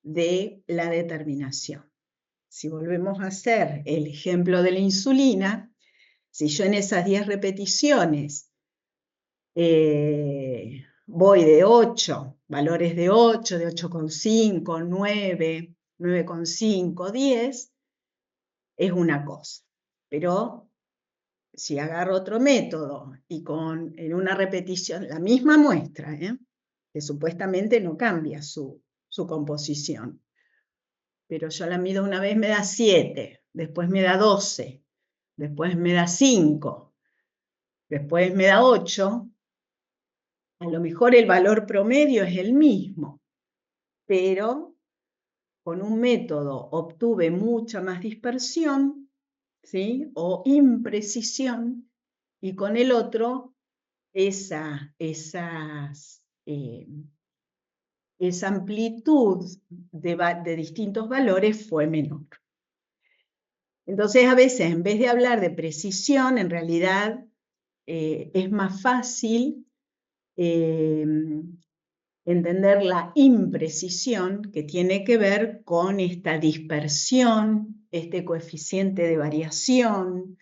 de la determinación. Si volvemos a hacer el ejemplo de la insulina, Si yo en esas 10 repeticiones voy de 8, valores de 8, de 8,5, 9, 9,5, 10, es una cosa. Pero si agarro otro método y en una repetición, la misma muestra, que supuestamente no cambia su composición, pero yo la mido una vez, me da 7, después me da 12, después me da 5, después me da 8, a lo mejor el valor promedio es el mismo, pero con un método obtuve mucha más dispersión, ¿sí? O imprecisión, y con el otro esa amplitud de distintos valores fue menor. Entonces, a veces, en vez de hablar de precisión, en realidad es más fácil entender la imprecisión, que tiene que ver con esta dispersión, este coeficiente de variación,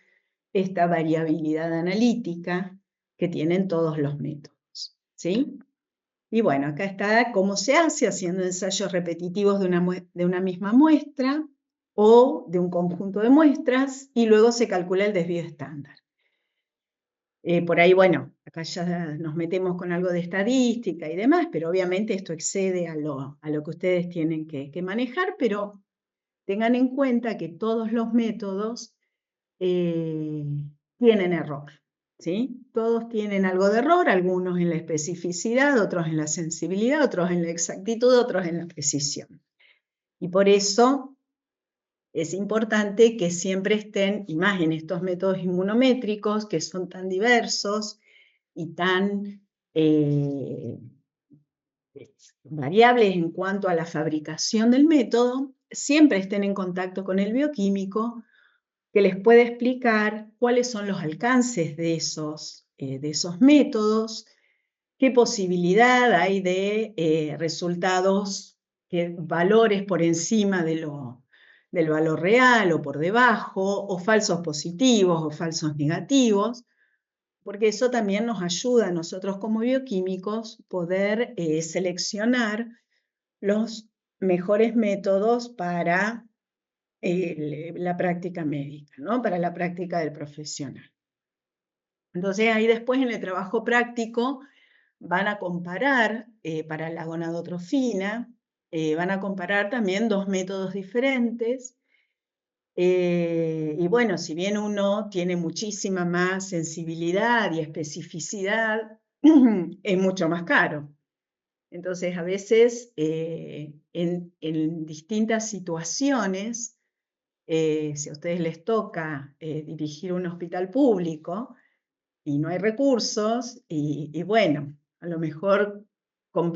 esta variabilidad analítica que tienen todos los métodos, ¿sí? Y bueno, acá está cómo se hace, haciendo ensayos repetitivos de una misma muestra o de un conjunto de muestras, y luego se calcula el desvío estándar. Por ahí, bueno, acá ya nos metemos con algo de estadística y demás, pero obviamente esto excede a lo que ustedes tienen que manejar, pero tengan en cuenta que todos los métodos tienen error, ¿sí? Todos tienen algo de error, algunos en la especificidad, otros en la sensibilidad, otros en la exactitud, otros en la precisión. Y por eso es importante que siempre estén, y más en estos métodos inmunométricos que son tan diversos y tan variables en cuanto a la fabricación del método, siempre estén en contacto con el bioquímico, que les puede explicar cuáles son los alcances de esos métodos, qué posibilidad hay de resultados, valores por encima del valor real o por debajo, o falsos positivos o falsos negativos, porque eso también nos ayuda a nosotros como bioquímicos poder seleccionar los mejores métodos para la práctica médica, ¿no? Para la práctica del profesional. Entonces ahí después en el trabajo práctico van a comparar para la gonadotrofina, van a comparar también dos métodos diferentes. Y bueno, si bien uno tiene muchísima más sensibilidad y especificidad, es mucho más caro. Entonces, a veces en distintas situaciones, si a ustedes les toca dirigir un hospital público y no hay recursos, y bueno, a lo mejor con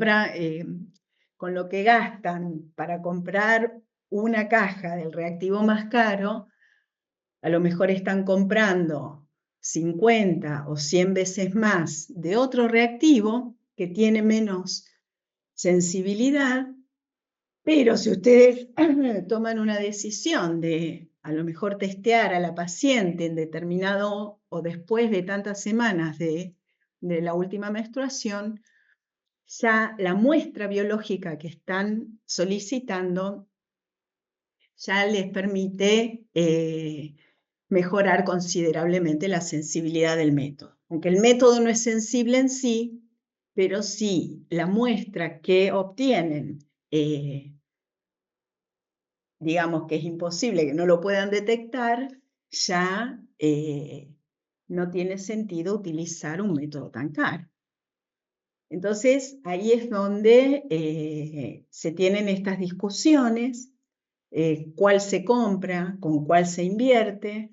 lo que gastan para comprar una caja del reactivo más caro, a lo mejor están comprando 50 o 100 veces más de otro reactivo que tiene menos sensibilidad, pero si ustedes toman una decisión de a lo mejor testear a la paciente en determinado o después de tantas semanas de la última menstruación, ya la muestra biológica que están solicitando ya les permite mejorar considerablemente la sensibilidad del método. Aunque el método no es sensible en sí, pero sí la muestra que obtienen, digamos que es imposible que no lo puedan detectar, ya no tiene sentido utilizar un método tan caro. Entonces, ahí es donde se tienen estas discusiones, cuál se compra, con cuál se invierte,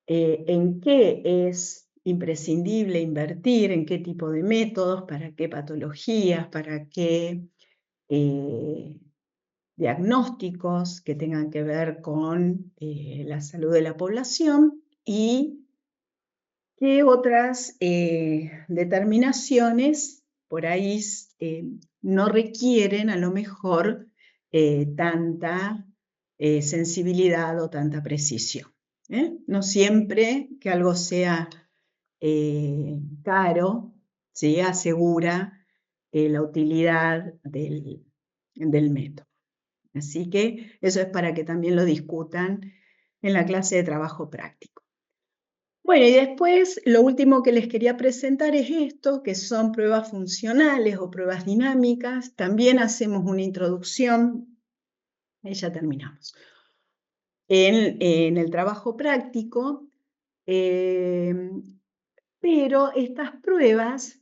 en qué es imprescindible invertir, en qué tipo de métodos, para qué patologías, para qué diagnósticos que tengan que ver con la salud de la población, y qué otras determinaciones por ahí no requieren a lo mejor tanta sensibilidad o tanta precisión. No siempre que algo sea caro, ¿sí?, asegura la utilidad del método. Así que eso es para que también lo discutan en la clase de trabajo práctico. Bueno, y después lo último que les quería presentar es esto, que son pruebas funcionales o pruebas dinámicas. También hacemos una introducción, y ya terminamos. En el trabajo práctico, pero estas pruebas,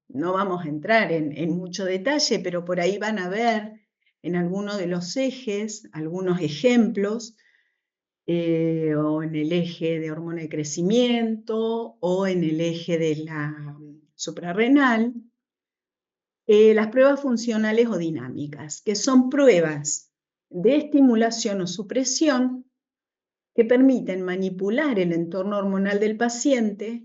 no vamos a entrar en mucho detalle, pero por ahí van a ver en alguno de los ejes algunos ejemplos, o en el eje de hormona de crecimiento o en el eje de la suprarrenal, las pruebas funcionales o dinámicas, que son pruebas de estimulación o supresión que permiten manipular el entorno hormonal del paciente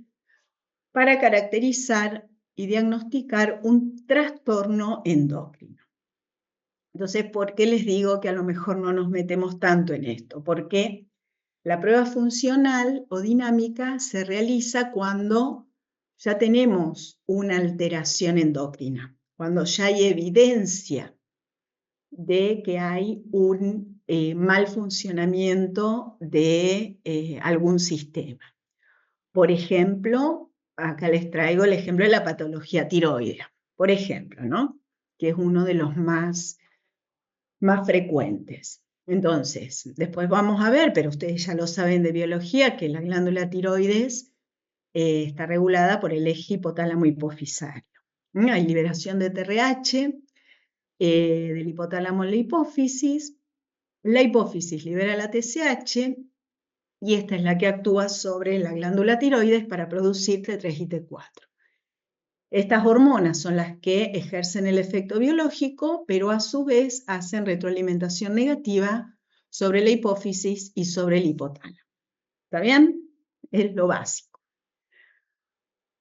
para caracterizar y diagnosticar un trastorno endocrino. Entonces, ¿por qué les digo que a lo mejor no nos metemos tanto en esto? Porque la prueba funcional o dinámica se realiza cuando ya tenemos una alteración endocrina, cuando ya hay evidencia de que hay un mal funcionamiento de algún sistema. Por ejemplo, acá les traigo el ejemplo de la patología tiroidea, por ejemplo, ¿no?, que es uno de los más frecuentes. Entonces, después vamos a ver, pero ustedes ya lo saben de biología, que la glándula tiroides está regulada por el eje hipotálamo hipofisario. Hay liberación de TRH del hipotálamo en la hipófisis libera la TSH, y esta es la que actúa sobre la glándula tiroides para producir T3 y T4. Estas hormonas son las que ejercen el efecto biológico, pero a su vez hacen retroalimentación negativa sobre la hipófisis y sobre el hipotálamo. ¿Está bien? Es lo básico.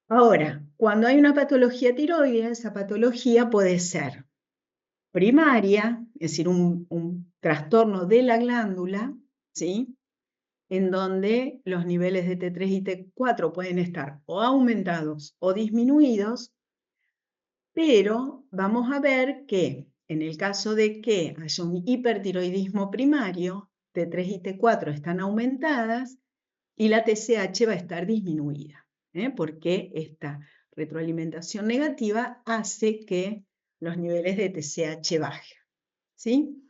Ahora, cuando hay una patología tiroidea, esa patología puede ser primaria, es decir, un trastorno de la glándula, ¿sí?, en donde los niveles de T3 y T4 pueden estar o aumentados o disminuidos, pero vamos a ver que en el caso de que haya un hipertiroidismo primario, T3 y T4 están aumentadas y la TSH va a estar disminuida, porque esta retroalimentación negativa hace que los niveles de TSH bajen, ¿sí?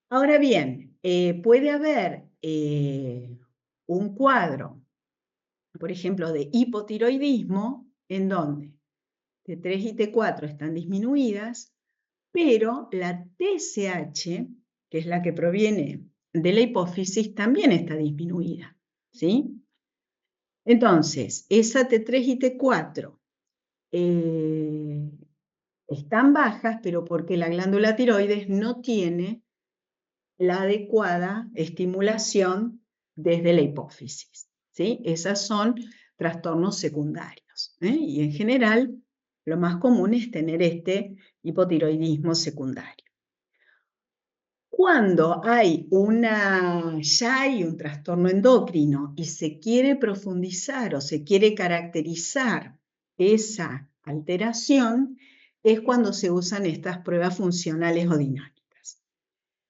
Ahora bien, puede haber un cuadro, por ejemplo, de hipotiroidismo, en donde T3 y T4 están disminuidas, pero la TSH, que es la que proviene de la hipófisis, también está disminuida, ¿sí? Entonces, esa T3 y T4 están bajas, pero porque la glándula tiroides no tiene la adecuada estimulación desde la hipófisis, ¿sí? Esas son trastornos secundarios, y en general lo más común es tener este hipotiroidismo secundario. Cuando ya hay un trastorno endocrino y se quiere profundizar o se quiere caracterizar esa alteración, es cuando se usan estas pruebas funcionales o dinámicas.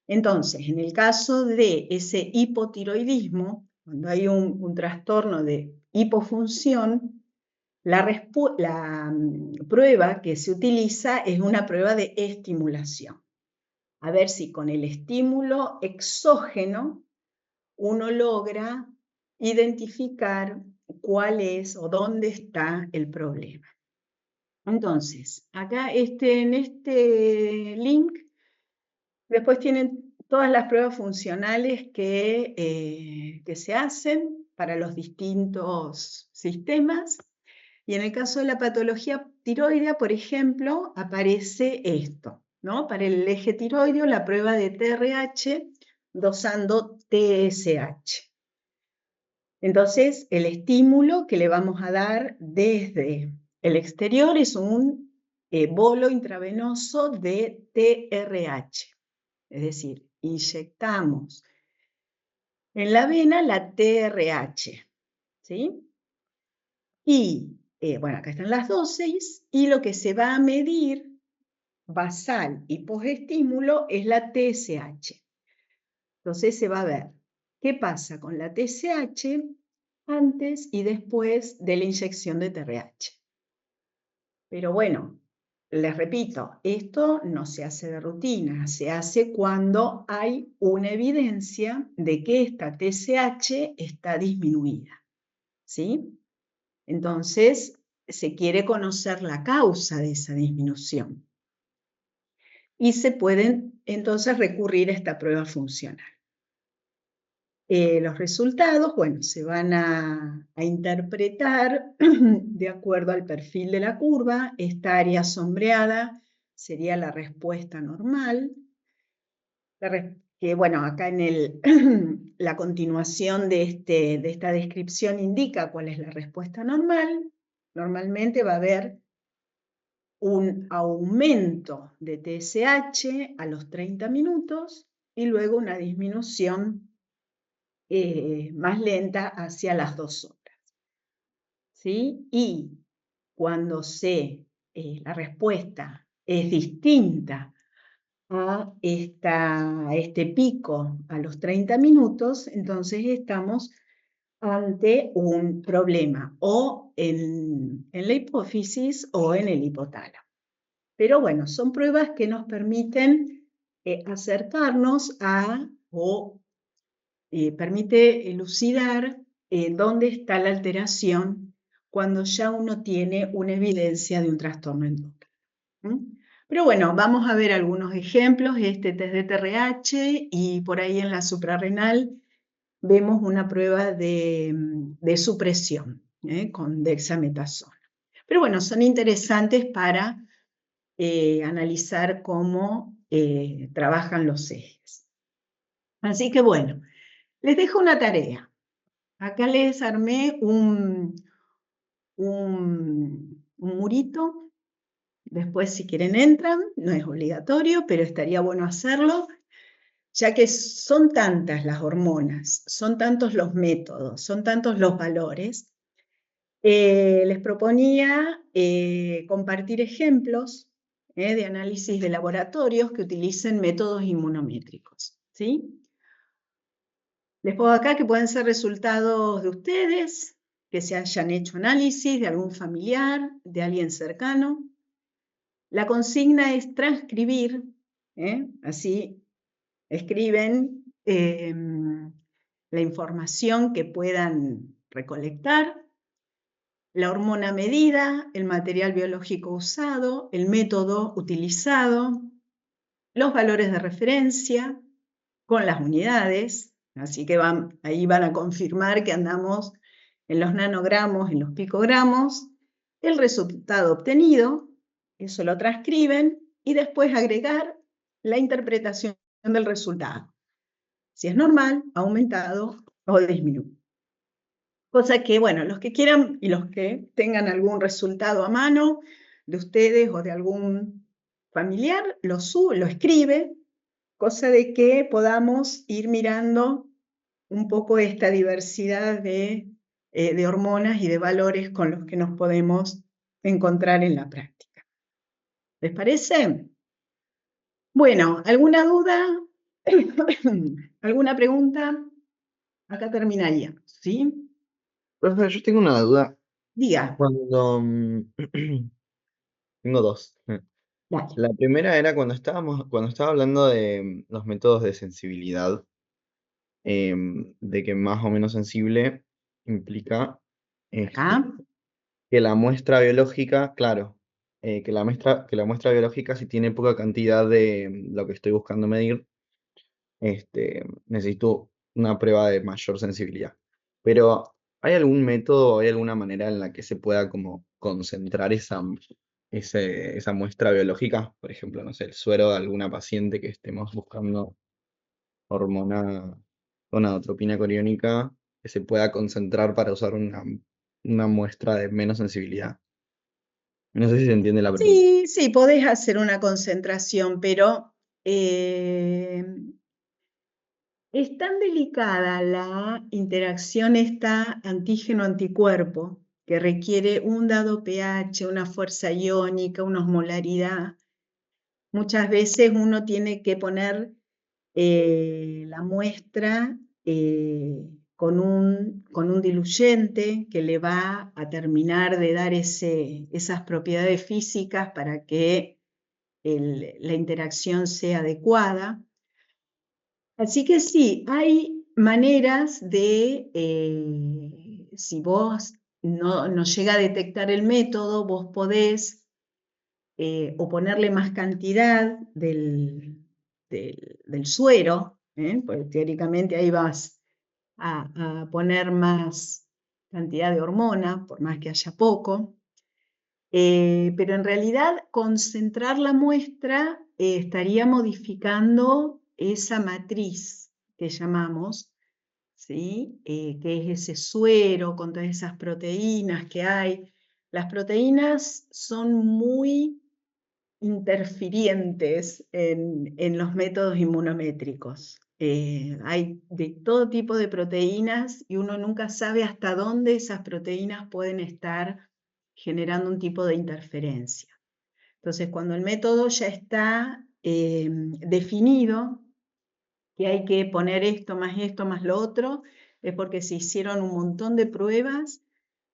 Entonces, en el caso de ese hipotiroidismo, cuando hay un trastorno de hipofunción, la prueba que se utiliza es una prueba de estimulación. A ver si con el estímulo exógeno uno logra identificar cuál es o dónde está el problema. Entonces, acá en este link, después tienen todas las pruebas funcionales que se hacen para los distintos sistemas. Y en el caso de la patología tiroidea, por ejemplo, aparece esto, ¿no? Para el eje tiroideo, la prueba de TRH dosando TSH. Entonces, el estímulo que le vamos a dar desde el exterior es un bolo intravenoso de TRH. Es decir, inyectamos En la vena la TRH, ¿sí? Y, bueno, acá están las dosis, y lo que se va a medir basal y posestímulo es la TSH. Entonces se va a ver qué pasa con la TSH antes y después de la inyección de TRH. Pero bueno, les repito, esto no se hace de rutina, se hace cuando hay una evidencia de que esta TSH está disminuida, ¿sí? Entonces, se quiere conocer la causa de esa disminución. Y se pueden entonces recurrir a esta prueba funcional. Los resultados, bueno, se van a interpretar de acuerdo al perfil de la curva. Esta área sombreada sería la respuesta normal. Que bueno, acá en la continuación de esta descripción indica cuál es la respuesta normal. Normalmente va a haber un aumento de TSH a los 30 minutos y luego una disminución más lenta hacia las 2 horas. ¿Sí? Y cuando la respuesta es distinta a este pico a los 30 minutos, entonces estamos ante un problema o en la hipófisis o en el hipotálamo. Pero bueno, son pruebas que nos permiten acercarnos o permite elucidar dónde está la alteración cuando ya uno tiene una evidencia de un trastorno endocrino. Pero bueno, vamos a ver algunos ejemplos, este test de TRH y por ahí en la suprarrenal vemos una prueba de supresión con dexametasona. Pero bueno, son interesantes para analizar cómo trabajan los ejes. Así que bueno, les dejo una tarea. Acá les armé un murito. Después, si quieren, entran. No es obligatorio, pero estaría bueno hacerlo, ya que son tantas las hormonas, son tantos los métodos, son tantos los valores. Les proponía compartir ejemplos de análisis de laboratorios que utilicen métodos inmunométricos, ¿sí? Les pongo acá que pueden ser resultados de ustedes, que se hayan hecho análisis de algún familiar, de alguien cercano. La consigna es transcribir, así escriben la información que puedan recolectar, la hormona medida, el material biológico usado, el método utilizado, los valores de referencia con las unidades, así que ahí van a confirmar que andamos en los nanogramos, en los picogramos, el resultado obtenido, eso lo transcriben y después agregar la interpretación del resultado. Si es normal, aumentado o disminuido. Cosa que, bueno, los que quieran y los que tengan algún resultado a mano de ustedes o de algún familiar, lo escribe, cosa de que podamos ir mirando un poco esta diversidad de hormonas y de valores con los que nos podemos encontrar en la práctica. ¿Les parece? Bueno, ¿alguna duda? ¿Alguna pregunta? Acá terminaría, ¿sí? Profe, yo tengo una duda. Diga, Cuando tengo dos. dale. La primera era cuando estaba hablando de los métodos de sensibilidad, de que más o menos sensible implica Acá. que la muestra biológica, claro, que la muestra biológica, si tiene poca cantidad de lo que estoy buscando medir, necesito una prueba de mayor sensibilidad. Pero, ¿hay algún método, hay alguna manera en la que se pueda como concentrar esa muestra biológica? Por ejemplo, no sé, el suero de alguna paciente que estemos buscando hormona gonadotropina coriónica, que se pueda concentrar para usar una muestra de menos sensibilidad. No sé si se entiende la pregunta. Sí, sí, podés hacer una concentración, pero Es tan delicada la interacción esta antígeno-anticuerpo que requiere un dado pH, una fuerza iónica, una osmolaridad. Muchas veces uno tiene que poner la muestra con un diluyente que le va a terminar de dar esas propiedades físicas para que la interacción sea adecuada. Así que sí, hay maneras de, si vos no llega a detectar el método, vos podés o ponerle más cantidad del suero, pues teóricamente ahí vas a poner más cantidad de hormona, por más que haya poco. Pero en realidad concentrar la muestra estaría modificando esa matriz que llamamos, ¿sí? Que es ese suero con todas esas proteínas que hay. Las proteínas son muy interfirientes en los métodos inmunométricos. Hay de todo tipo de proteínas y uno nunca sabe hasta dónde esas proteínas pueden estar generando un tipo de interferencia. Entonces, cuando el método ya está definido, que hay que poner esto más lo otro, es porque se hicieron un montón de pruebas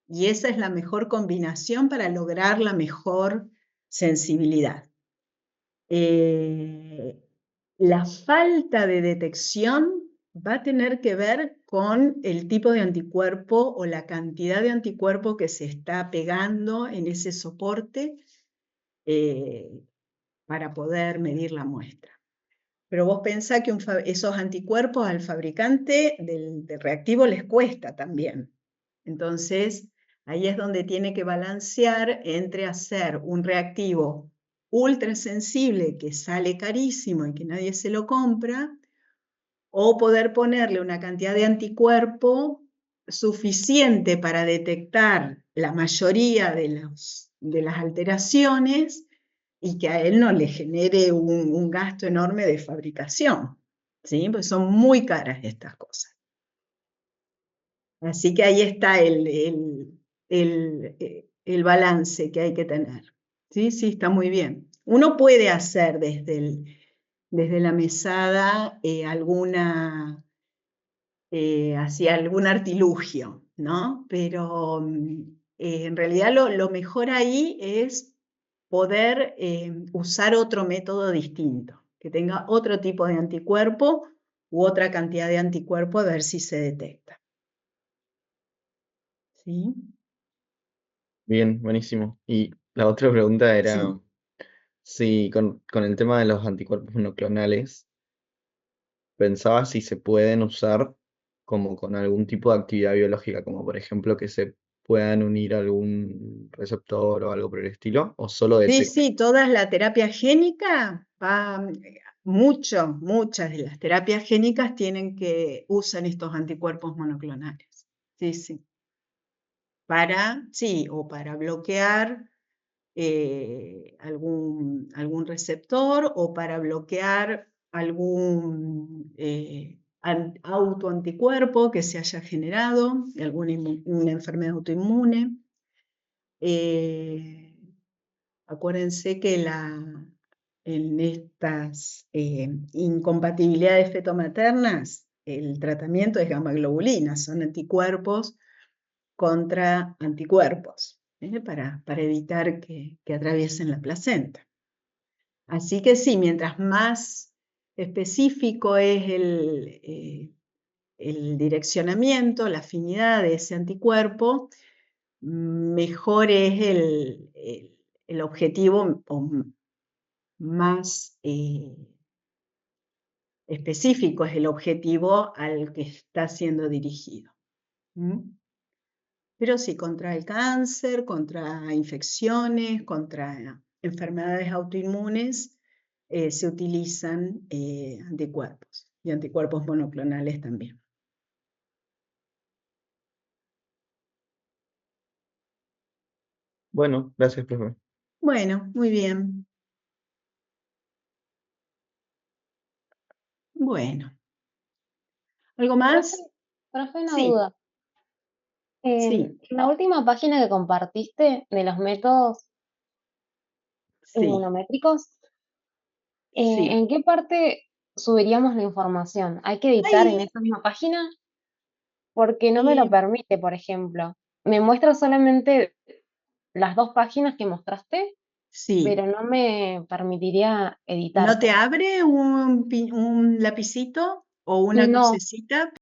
y esa es la mejor combinación para lograr la mejor sensibilidad. La falta de detección va a tener que ver con el tipo de anticuerpo o la cantidad de anticuerpo que se está pegando en ese soporte para poder medir la muestra. Pero vos pensás que esos anticuerpos al fabricante del reactivo les cuesta también. Entonces, ahí es donde tiene que balancear entre hacer un reactivo ultra sensible que sale carísimo y que nadie se lo compra, o poder ponerle una cantidad de anticuerpo suficiente para detectar la mayoría de las alteraciones y que a él no le genere un gasto enorme de fabricación, ¿sí? Pues son muy caras estas cosas. Así que ahí está el balance que hay que tener. Sí, sí, está muy bien. Uno puede hacer desde la mesada algún artilugio, ¿no? Pero en realidad lo mejor ahí es poder usar otro método distinto, que tenga otro tipo de anticuerpo u otra cantidad de anticuerpo a ver si se detecta. ¿Sí? Bien, buenísimo. Y la otra pregunta era si con el tema de los anticuerpos monoclonales, pensaba si se pueden usar como con algún tipo de actividad biológica, como por ejemplo que se puedan unir a algún receptor o algo por el estilo, o solo Sí, detectan. sí, toda la terapia génica, muchas de las terapias génicas usan estos anticuerpos monoclonales. Sí, sí. Para bloquear algún receptor o para bloquear algún autoanticuerpo que se haya generado, una enfermedad autoinmune. Acuérdense que en estas incompatibilidades fetomaternas, el tratamiento es gamma-globulina, son anticuerpos contra anticuerpos, para evitar que atraviesen la placenta. Así que sí, mientras más específico es el direccionamiento, la afinidad de ese anticuerpo, mejor es el objetivo o más específico es el objetivo al que está siendo dirigido. Pero sí, contra el cáncer, contra infecciones, contra enfermedades autoinmunes, se utilizan anticuerpos y anticuerpos monoclonales también. Bueno, gracias, profe. Bueno, muy bien. Bueno, ¿Algo más? Profe, una Sí, duda. sí, En la última página que compartiste de los métodos sí, inmunométricos, sí. ¿en qué parte subiríamos la información? ¿Hay que editar en Ahí, esa misma página? Porque no me lo eh, permite, por ejemplo. Me muestra solamente las 2 páginas que mostraste, sí. pero no me permitiría editar, ¿No por te ejemplo. abre un lapicito o una No, lucecita?